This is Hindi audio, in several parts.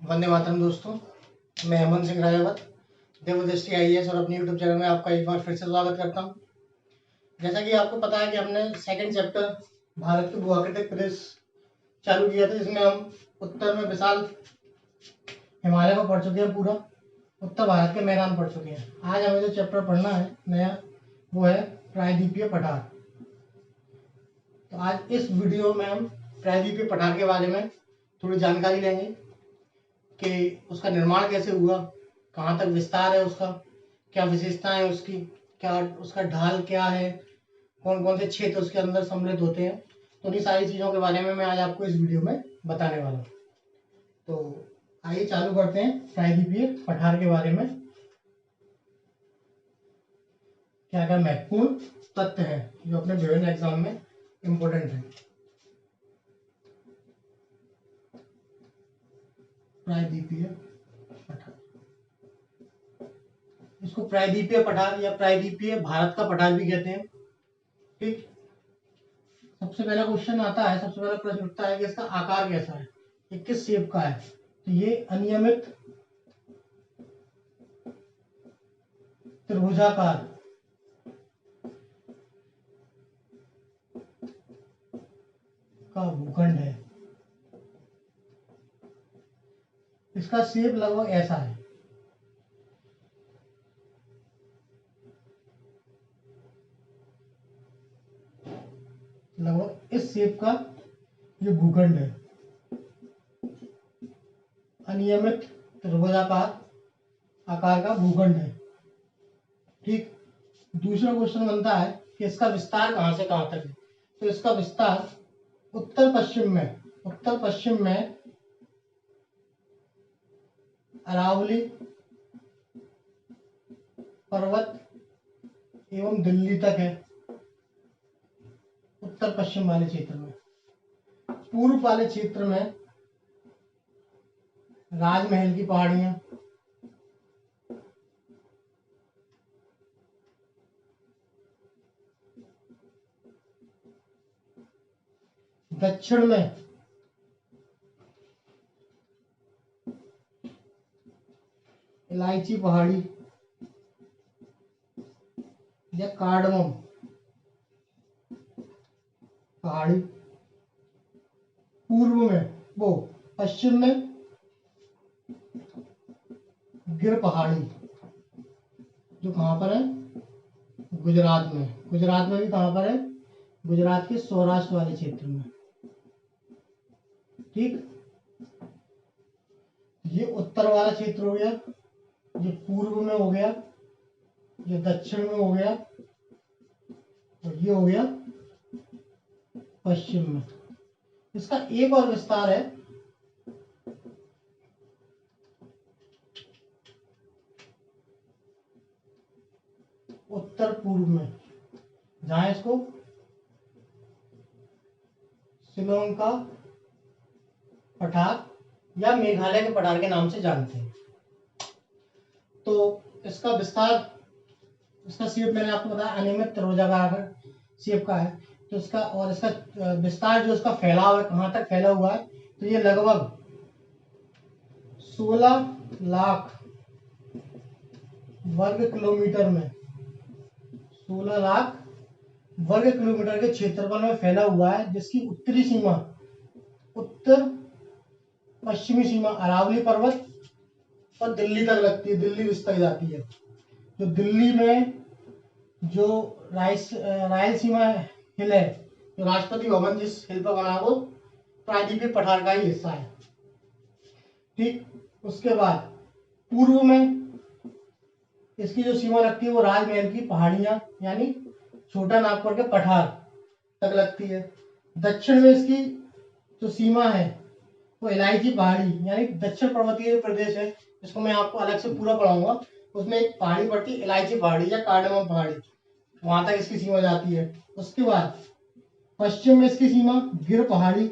वंदे मातरम दोस्तों, मैं हेमंत सिंह राजावत देवदृष्टि आईएएस और अपने यूट्यूब चैनल में आपका एक बार फिर से स्वागत करता हूं। जैसा कि आपको पता है कि हमने सेकंड चैप्टर भारत के भूआकृतिक प्रदेश चालू किया था, जिसमें हम उत्तर में विशाल हिमालय को पढ़ चुके हैं, पूरा उत्तर भारत के मैदान पढ़ चुके हैं। आज हमें जो चैप्टर पढ़ना है नया, वो है प्रायद्वीपीय पठार। तो आज इस वीडियो में हम प्रायद्वीपीय पठार के बारे में थोड़ी जानकारी लेंगे कि उसका निर्माण कैसे हुआ, कहाँ तक विस्तार है उसका, क्या विशेषताएं है उसकी, क्या उसका ढाल क्या है, कौन कौन से क्षेत्र उसके अंदर सम्मिलित होते हैं। तो उन्हीं सारी चीज़ों के बारे में मैं आज आपको इस वीडियो में बताने वाला हूँ। तो आइए चालू करते हैं प्रायद्वीपीय पठार के बारे में। क्या क्या महत्वपूर्ण तथ्य हैं जो अपने विभिन्न एग्जाम में इम्पोर्टेंट है। प्रायद्वीपीय पठार, इसको प्रायद्वीपीय पठार या प्रायद्वीपीय भारत का पठार भी कहते हैं। ठीक, सबसे पहला क्वेश्चन आता है, सबसे पहला प्रश्न उठता है कि इसका आकार कैसा है, ये किस शेप का है। तो ये अनियमित त्रिभुजाकार का भूखंड है। इसका शेप लगभग ऐसा है। लगभग इस शेप का ये भूखंड है, अनियमित त्रिभुजाकार आकार का भूखंड है। ठीक, दूसरा क्वेश्चन बनता है कि इसका विस्तार कहां से कहां तक है। तो इसका विस्तार उत्तर पश्चिम में अरावली पर्वत एवं दिल्ली तक है, उत्तर पश्चिम वाले क्षेत्र में। पूर्व वाले क्षेत्र में राजमहल की पहाड़ियां, दक्षिण में इलायची पहाड़ी या कार्डमम पहाड़ी, पूर्व में वो पश्चिम में गिर पहाड़ी, जो कहां पर है, गुजरात में। गुजरात में भी कहां पर है, गुजरात के सौराष्ट्र वाले क्षेत्र में। ठीक, ये उत्तर वाला क्षेत्र हो गया, ये पूर्व में हो गया, ये दक्षिण में हो गया, और ये हो गया पश्चिम में। इसका एक और विस्तार है, उत्तर पूर्व में, जहां इसको शिलोंग का पठार या मेघालय के पठार के नाम से जानते हैं। तो इसका विस्तार, इसका शेप मैंने आपको बताया अनियमित त्रिभुजाकार शेप का है। तो इसका विस्तार जो इसका फैलाव है, कहां तक फैला हुआ है, तो ये लगभग 16 लाख वर्ग किलोमीटर में, 16 लाख वर्ग किलोमीटर के क्षेत्रफल में फैला हुआ है, जिसकी उत्तरी सीमा, उत्तर पश्चिमी सीमा अरावली पर्वत और दिल्ली तक लगती है, दिल्ली तक जाती है। जो दिल्ली में जो रायलसीमा हिल है, जो राष्ट्रपति भवन जिस हिल पर बना, वो प्रायद्वीपीय पठार का ही हिस्सा है। ठीक, उसके बाद पूर्व में इसकी जो सीमा लगती है वो राजमहल की पहाड़ियां यानी छोटा नागपुर के पठार तक लगती है। दक्षिण में इसकी जो सीमा है वो इलायची पहाड़ी यानी दक्षिण पर्वतीय जो प्रदेश है, जिसको मैं आपको अलग से पूरा पढ़ाऊंगा, उसमें एक पहाड़ी पड़ती है इलायची पहाड़ी या कार्डमम पहाड़ी, वहां तक इसकी सीमा जाती है। उसके बाद पश्चिम में इसकी सीमा गिर पहाड़ी,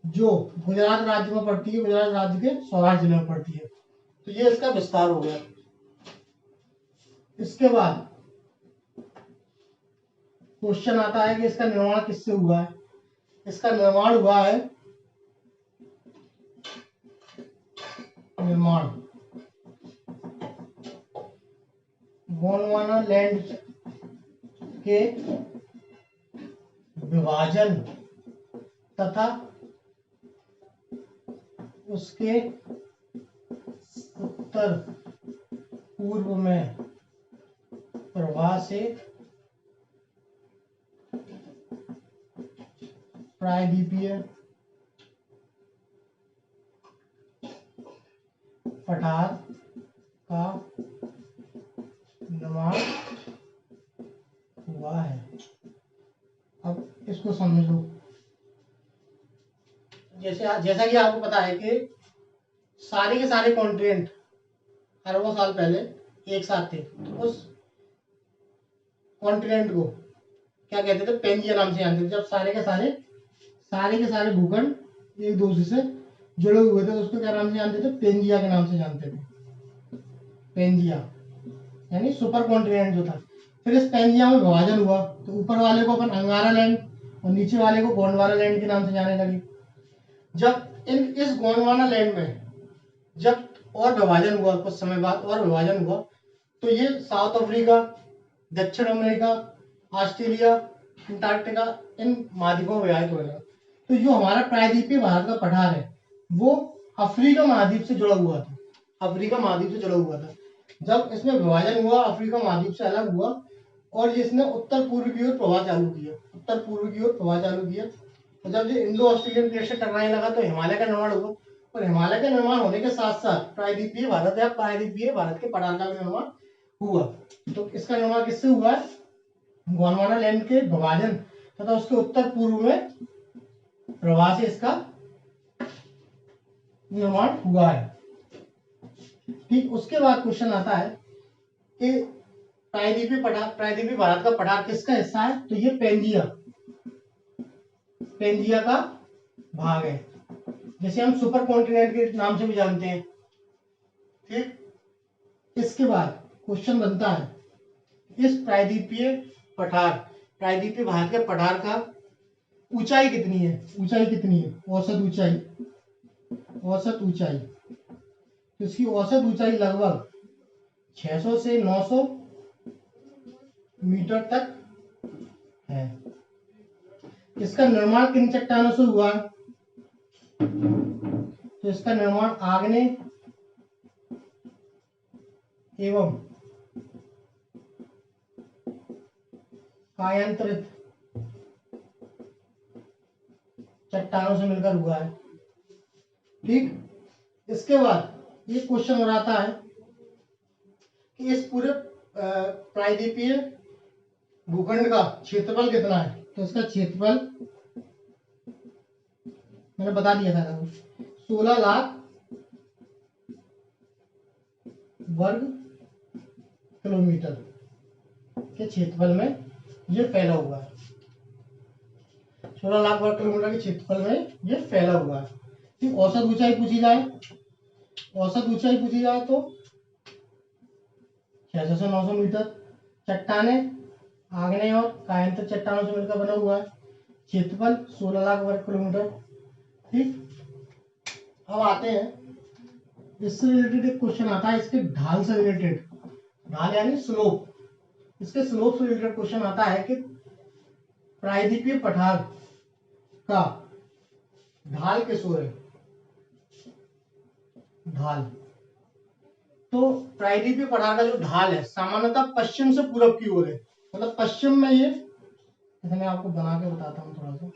जो गुजरात राज्य में पड़ती है, गुजरात राज्य के सौराष्ट्र जिले में पड़ती है। तो ये इसका विस्तार हो गया। इसके बाद क्वेश्चन आता है कि इसका निर्माण किससे हुआ है। इसका निर्माण हुआ है निर्माण गोंडवाना लैंड के विभाजन तथा उसके उत्तर पूर्व में प्रवाह से प्रायद्वीपीय पठार का निर्माण हुआ है। अब इसको समझो। जैसा कि आपको पता है कि सारे के सारे कॉन्टिनेंट अरबों साल पहले एक साथ थे, तो उस कॉन्टिनेंट को क्या कहते थे? पेंजिया नाम से जानते थे। जब सारे के सारे भूखंड एक दूसरे से जुड़े हुए थे तो उसको क्या नाम से जानते थे? पेंजिया के नाम से जानते थे। पेंजिया यानी सुपर कॉन्टिनेंट जो था। फिर इस पेंजिया में विभाजन हुआ तो ऊपर वाले को अपन अंगारा लैंड और नीचे वाले को गोंडवाना लैंड के नाम से जाने लगे। जब इस गोंडवाना लैंड में जब और विभाजन हुआ, कुछ समय बाद और विभाजन हुआ, तो ये साउथ अफ्रीका, दक्षिण अमेरिका, ऑस्ट्रेलिया, अंटार्कटिका इन महाद्वीपों में विभाजित होने लगा। तो जो हमारा प्रायद्वीपीय भारत का पठार है वो अफ्रीका महाद्वीप से जुड़ा हुआ था। अफ्रीका महाद्वीप से जुड़ा हुआ था। जब इसमें विभाजन हुआ, अफ्रीका महाद्वीप से अलग हुआ और इसने उत्तर पूर्व की ओर प्रवाह चालू किया। उत्तर पूर्व की ओर प्रवाह चालू किया तो जब ये इंडो ऑस्ट्रेलियन प्लेट से टकराने लगा तो हिमालय का निर्माण हुआ। और हिमालय का निर्माण होने के साथ साथ प्रायद्वीपीय भारत या प्रायद्वीपीय भारत के पठार का भी निर्माण हुआ। तो इसका निर्माण किससे हुआ है? गोंडवाना लैंड के विभाजन तथा उसके उत्तर पूर्व में प्रवाह से इसका निर्माण हुआ है। ठीक, उसके बाद क्वेश्चन आता है कि प्रायद्वीपीय भारत का पठार किसका हिस्सा है? तो ये पेंजिया का भाग है, जिसे हम सुपर कॉन्टिनेंट के नाम से भी जानते हैं। ठीक, इसके बाद क्वेश्चन बनता है इस प्रायद्वीपीय भारत के पठार का ऊंचाई कितनी है? ऊंचाई कितनी है? औसत ऊंचाई तो इसकी औसत ऊंचाई लगभग 600 से 900 मीटर तक है। इसका निर्माण किन चट्टानों से हुआ है? तो इसका निर्माण आग्नेय एवं कायांतरित चट्टानों से मिलकर हुआ है। ठीक, इसके बाद ये क्वेश्चन हो आता है कि इस पूरे प्रायद्वीपीय भूखंड का क्षेत्रफल कितना है? तो इसका क्षेत्रफल मैंने बता दिया था 16 लाख वर्ग किलोमीटर के क्षेत्रफल में ये फैला हुआ है। 16 लाख वर्ग किलोमीटर के क्षेत्रफल में ये फैला हुआ है। ठीक, औसत ऊंचाई पूछी जाए तो 600 से 900 मीटर। चट्टाने आग्नेय और कायांतर चट्टानों से मिलकर बना हुआ है। क्षेत्रफल 16 लाख वर्ग किलोमीटर। ठीक, अब आते हैं इससे रिलेटेड एक क्वेश्चन आता है, इसके ढाल से रिलेटेड। ढाल यानी स्लोप। इसके स्लोप से रिलेटेड क्वेश्चन आता है कि प्रायद्वीपीय पठार का ढाल किस ओर है? ढाल तो प्रायद्वीपीय पठार का जो ढाल है सामान्यतः पश्चिम से पूरब की ओर है। मतलब पश्चिम में ये, मैं आपको बना के बताता हूँ थोड़ा सा।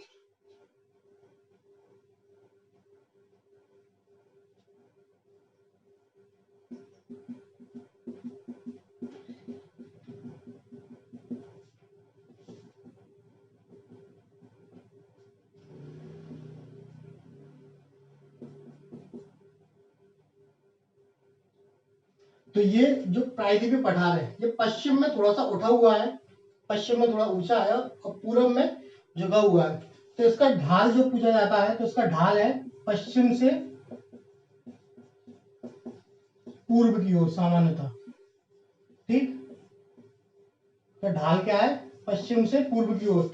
तो ये जो प्रायद्वीपीय पठार है ये पश्चिम में थोड़ा सा उठा हुआ है, पश्चिम में थोड़ा ऊंचा है और पूर्व में झुका हुआ है। तो इसका ढाल जो पूछा जाता है तो इसका ढाल है पश्चिम से पूर्व की ओर सामान्यतः। ठीक, तो ढाल क्या है? पश्चिम से पूर्व की ओर।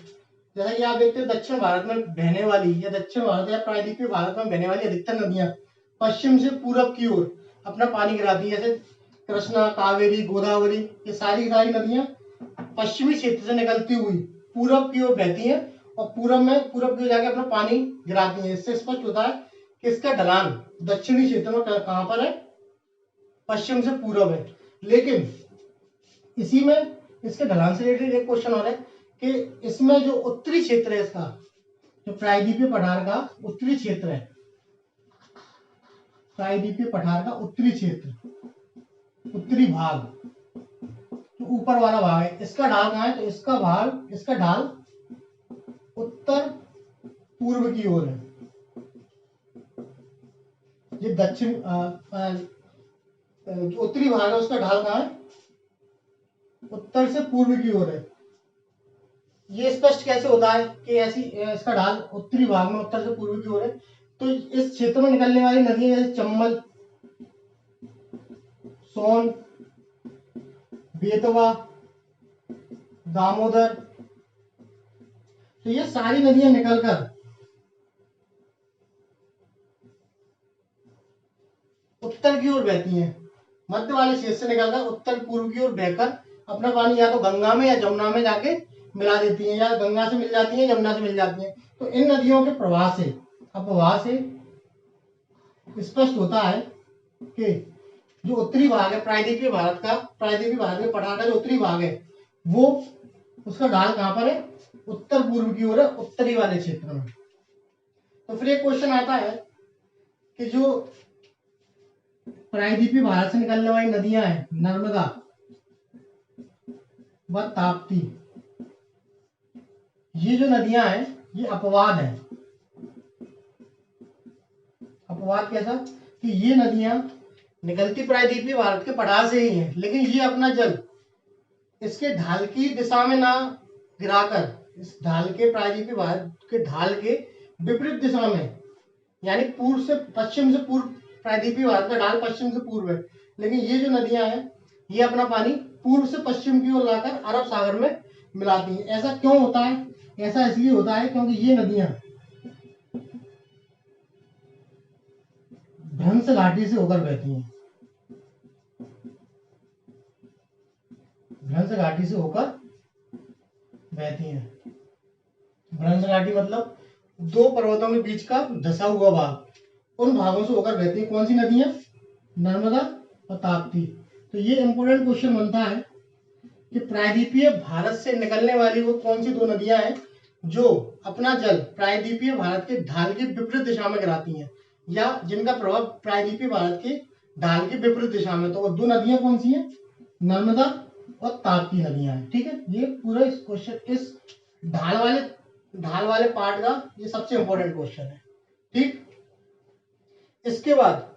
जैसा कि आप देखते हैं दक्षिण भारत में बहने वाली या दक्षिण भारत या प्रायद्वीपीय भारत में बहने वाली अधिकतर नदियां पश्चिम से पूरब की ओर अपना पानी गिराती है। जैसे कृष्णा, कावेरी, गोदावरी, ये सारी नदियां पश्चिमी क्षेत्र से निकलती हुई पूरब की ओर बहती हैं और पूरब की ओर जाके अपना पानी गिराती हैं। इससे स्पष्ट होता है कि इसका ढलान दक्षिणी क्षेत्र में कहां पर है, पश्चिम से पूरब है। लेकिन इसी में इसके ढलान से रिलेटेड एक क्वेश्चन और है कि इसमें जो उत्तरी क्षेत्र है, इसका जो प्रायद्वीपीय पठार का उत्तरी क्षेत्र है, प्रायद्वीपीय पठार का उत्तरी क्षेत्र, उत्तरी भाग, तो ऊपर वाला भाग है, इसका ढाल कहाँ है, तो इसका ढाल उत्तर पूर्व की ओर है। ये दक्षिण उत्तरी भाग है, उसका ढाल कहाँ है, उत्तर से पूर्व की ओर है। ये स्पष्ट कैसे होता है कि ऐसी इसका ढाल उत्तरी भाग में उत्तर से पूर्व की ओर है? तो इस क्षेत्र में निकलने वाली नदियां जैसे चंबल, सोन, बेतवा, दामोदर, तो ये सारी नदियां निकलकर उत्तर की ओर बहती हैं। मध्य वाले क्षेत्र से निकलकर उत्तर पूर्व की ओर बहकर अपना पानी या तो गंगा में या जमुना में जाके मिला देती हैं, या गंगा से मिल जाती हैं, यमुना से मिल जाती हैं। तो इन नदियों के अपवाह से स्पष्ट होता है कि जो उत्तरी भाग है प्रायद्वीपीय भारत के पठार का जो उत्तरी भाग है, वो उसका ढाल कहां पर है, उत्तर पूर्व की ओर है, उत्तरी वाले क्षेत्र में। तो फिर एक क्वेश्चन आता है कि जो प्रायद्वीपीय भारत से निकलने वाली नदियां हैं, नर्मदा व ताप्ती, ये जो नदियां हैं ये अपवाद है। अपवाद कैसा कि ये नदियां निकलती प्रायद्वीपीय भारत के पठार से ही हैं, लेकिन ये अपना जल इसके ढाल की दिशा में ना गिराकर इस ढाल के प्रायद्वीपीय भारत के ढाल के विपरीत दिशा में, यानी पूर्व से पश्चिम से पूर्व, प्रायद्वीपीय भारत का ढाल पश्चिम से पूर्व है, लेकिन ये जो नदियां हैं ये अपना पानी पूर्व से पश्चिम की ओर लाकर अरब सागर में मिलाती हैं। ऐसा क्यों होता है? ऐसा इसलिए होता है क्योंकि ये नदियां भ्रंश घाटी से होकर बहती हैं। भ्रंश घाटी से होकर बहती हैं। भ्रंश घाटी मतलब दो पर्वतों के बीच का धसा हुआ भाग, उन भागों से होकर बहती है कौन सी नदियां? नर्मदा और ताप्ती। तो ये इंपोर्टेंट क्वेश्चन बनता है कि प्रायद्वीपीय भारत से निकलने वाली वो कौन सी दो नदियां हैं जो अपना जल प्रायद्वीपीय भारत के ढाल की विपरीत दिशा में गिराती हैं, या जिनका प्रभाव प्रायद्वीपीय भारत के ढाल की विपरीत दिशा में। तो वो दो नदियां कौन सी हैं? नर्मदा और ताप्ती नदियां हैं। ठीक है, ये पूरा इस क्वेश्चन, इस ढाल वाले पार्ट का ये सबसे इंपॉर्टेंट क्वेश्चन है। ठीक, इसके बाद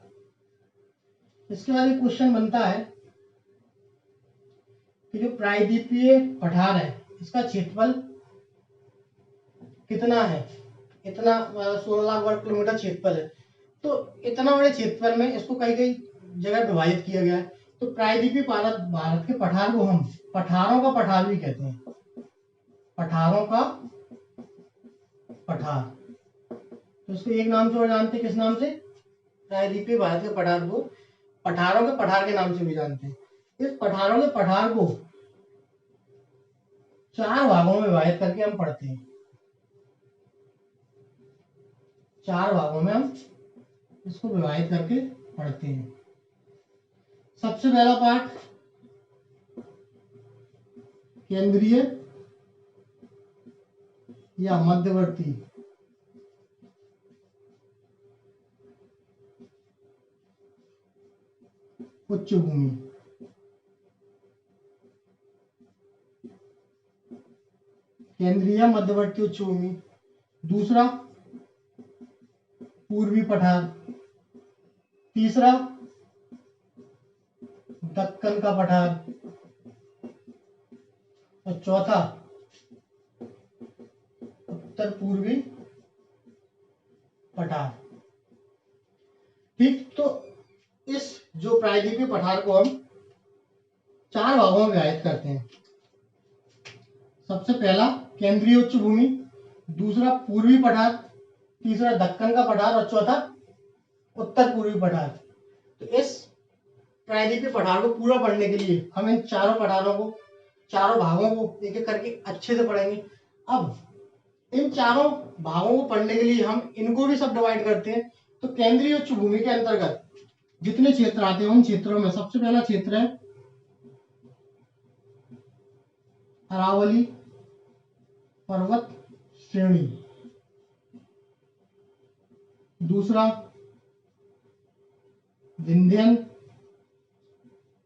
एक क्वेश्चन बनता है कि जो प्रायद्वीपीय पठार है इसका क्षेत्रफल कितना है? इतना 16 लाख वर्ग किलोमीटर क्षेत्रफल है। तो इतना बड़े क्षेत्रफल में इसको कई जगह विभाजित किया गया है। तो प्रायद्वीपीय भारत के पठार को हम पठारों का पठार भी कहते हैं। पठारों का पठार, तो इसको एक नाम से और जानते हैं, किस नाम से? प्रायद्वीपीय भारत के पठार को पठारों के पठार के नाम से भी जानते हैं। इस पठारों के पठार को 4 भागों में विभाजित करके हम पढ़ते हैं। 4 भागों में हम इसको विभाजित करके पढ़ते हैं। सबसे पहला पार्ट केंद्रीय या मध्यवर्ती उच्च भूमि, केंद्रीय मध्यवर्ती उच्च भूमि। दूसरा पूर्वी पठार। तीसरा दक्कन का पठार। और चौथा उत्तर पूर्वी पठार। ठीक, तो इस जो प्रायद्वीपीय पठार को हम 4 भागों में विभाजित करते हैं। सबसे पहला केंद्रीय उच्च भूमि, दूसरा पूर्वी पठार, तीसरा दक्कन का पठार और चौथा उत्तर पूर्वी पठार। तो इस प्रायद्वीपीय पठार को पूरा पढ़ने के लिए हम इन चारों पठारों को, चारों भागों को एक एक करके अच्छे से पढ़ेंगे। अब इन चारों भागों को पढ़ने के लिए हम इनको भी सब डिवाइड करते हैं। तो केंद्रीय उच्च भूमि के अंतर्गत जितने क्षेत्र आते हैं उन क्षेत्रों में सबसे पहला क्षेत्र है अरावली पर्वत श्रेणी, दूसरा विंध्यन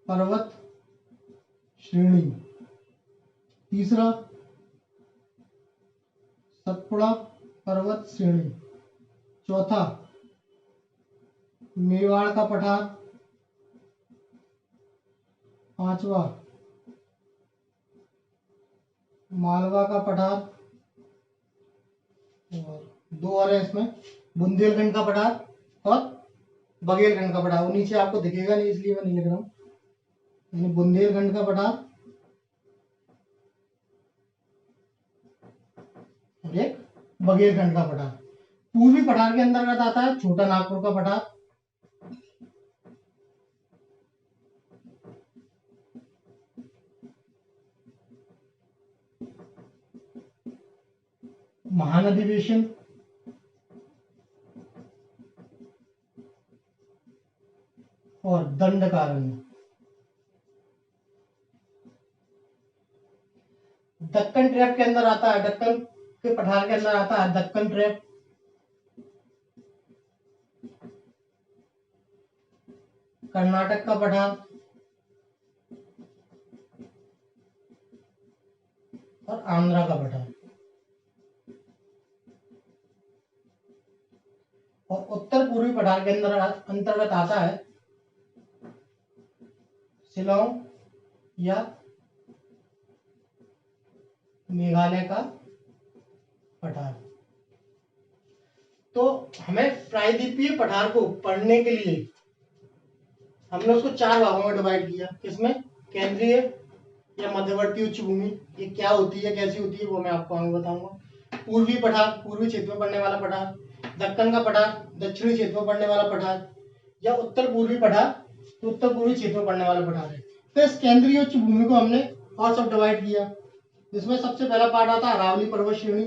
पर्वत श्रेणी, तीसरा सतपुड़ा पर्वत श्रेणी, चौथा मेवाड़ का पठार, पांचवा मालवा का पठार, और दो और है इसमें, बुंदेलखंड का पठार और बघेलखंड का पठार। वो नीचे आपको दिखेगा नहीं इसलिए मैं नहीं लिख रहा हूं, यानी बुंदेलखंड का पठार और एक बघेलखंड का पठार। पूर्वी पठार के अंतर्गत आता है छोटा नागपुर का पठार, महानदी बेसिन, और दंडकारण्य। दक्कन ट्रैप के अंदर आता है, दक्कन के पठार के अंदर आता है दक्कन ट्रैप, कर्नाटक का पठार और आंध्रा का पठार। और उत्तर पूर्वी पठार के अंदर अंतर्गत आता है शिलोंग या मेघालय का पठार। तो हमें प्रायद्वीपीय पठार को पढ़ने के लिए हमने उसको चार भागों में डिवाइड किया। किसमें? केंद्रीय या मध्यवर्ती उच्च भूमि, ये क्या होती है, कैसी होती है, वो मैं आपको आगे बताऊंगा। पूर्वी पठार, पूर्वी क्षेत्र में पड़ने वाला पठार। दक्कन का पठार, दक्षिणी क्षेत्र में पड़ने वाला पठार। या उत्तर पूर्वी पठार, तो उत्तर पूर्वी क्षेत्र में पड़ने वाला पठार है। तो इस केंद्रीय उच्च भूमि को हमने और सब डिवाइड किया, जिसमें सबसे पहला पार्ट आता है अरावली पर्वत श्रेणी,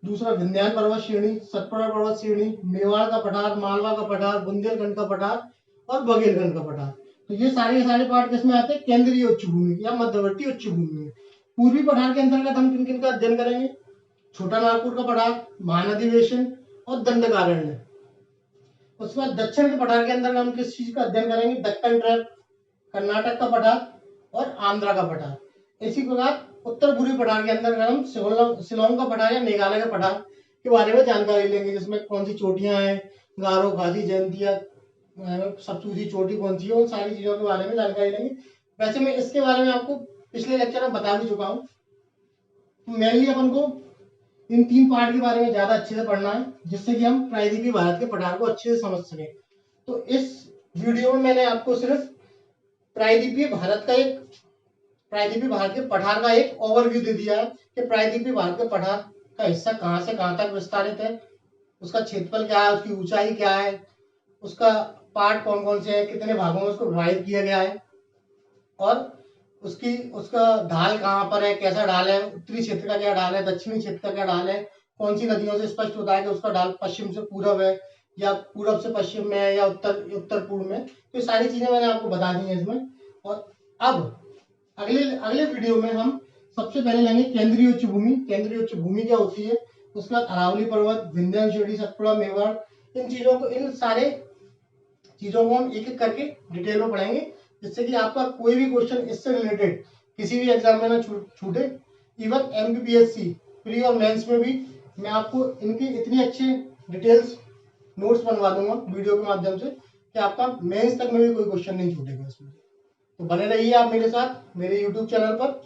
दूसरा विंध्यान पर्वत श्रेणी, सतपुड़ा पर्वत श्रेणी, मेवाड़ का पठार, मालवा का पठार, बुंदेलखंड का पठार और बघेलखंड का पठार। तो ये सारे पार्ट किसमें आते हैं? केंद्रीय उच्च भूमि या मध्यवर्ती उच्च भूमि में। पूर्वी पठार के अंतर्गत हम किन किन का अध्ययन करेंगे? छोटा नागपुर का पठार, महानदी बेसिन और दंडकारण्य। उसके बाद दक्षिण के पठार के अंदर हम किस चीज का अध्ययन करेंगे? दक्कन ट्रैप, कर्नाटक का पठार और आंध्रा का पठार। इसी प्रकार उत्तर पूर्वी पठार के अंदर हम शिलोंग का पठार या मेघालय का पठार के बारे में जानकारी लेंगे, जिसमें कौन सी चोटियां हैं, गारो, खासी, जयंतिया, सबसे ऊंची चोटी कौन सी है, उन सारी चीजों के बारे में जानकारी लेंगे। वैसे मैं इसके बारे में आपको पिछले लेक्चर में बता भी चुका हूँ। तो मेनली अपन को इन तीन पार्ट के बारे में ज्यादा अच्छे से पढ़ना है, जिससे कि हम प्रायद्वीपीय भारत के पठार को अच्छे से समझ सकें। तो इस वीडियो में मैंने आपको सिर्फ प्रायद्वीपीय भारत के पठार का एक ओवरव्यू दे दिया है कि प्रायद्वीपीय भारत के पठार का हिस्सा कहां से कहां तक विस्तारित है, उसका क्षेत्रफल क्या है, उसकी ऊंचाई क्या है, उसका पार्ट कौन कौन से हैं, कितने भागों में उसको डिवाइड किया गया है, और उसका ढाल कहाँ पर है, कैसा ढाल है, उत्तरी क्षेत्र का क्या ढाल है, दक्षिणी क्षेत्र का क्या ढाल है, कौन सी नदियों से स्पष्ट होता है कि उसका ढाल पश्चिम से पूरब है या पूरब से पश्चिम में है या उत्तर पूर्व में। तो ये सारी चीजें मैंने आपको बता दी है इसमें। और अब अगले वीडियो में हम सबसे पहले लेंगे केंद्रीय उच्च भूमि। केंद्रीय उच्च भूमि क्या होती है, उसके बाद अरावली पर्वत, विंध्याचल श्रेणी, सतपुड़ा, मेवाड़, इन सारे चीजों को हम एक एक करके डिटेल में पढ़ेंगे, जिससे कि आपका कोई भी क्वेश्चन इससे रिलेटेड किसी भी एग्जाम में ना छूटे। इवन एमपीपीएससी प्री और मेंस में भी मैं आपको इनकी इतनी अच्छे डिटेल्स नोट्स बनवा दूंगा वीडियो के माध्यम से कि आपका मेंस तक में भी कोई क्वेश्चन नहीं छूटेगा इसमें। तो बने रहिए आप मेरे साथ मेरे यूट्यूब चैनल पर।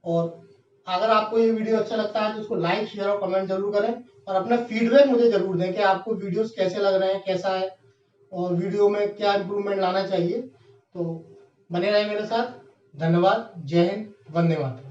और अगर आपको ये वीडियो अच्छा लगता है तो उसको लाइक, शेयर और कमेंट जरूर करें, और अपना फीडबैक मुझे जरूर दें कि आपको वीडियोस कैसे लग रहे हैं, कैसा है, और वीडियो में क्या इंप्रूवमेंट लाना चाहिए। तो बने रहे मेरे साथ। धन्यवाद। जय हिंद। वंदे मातरम।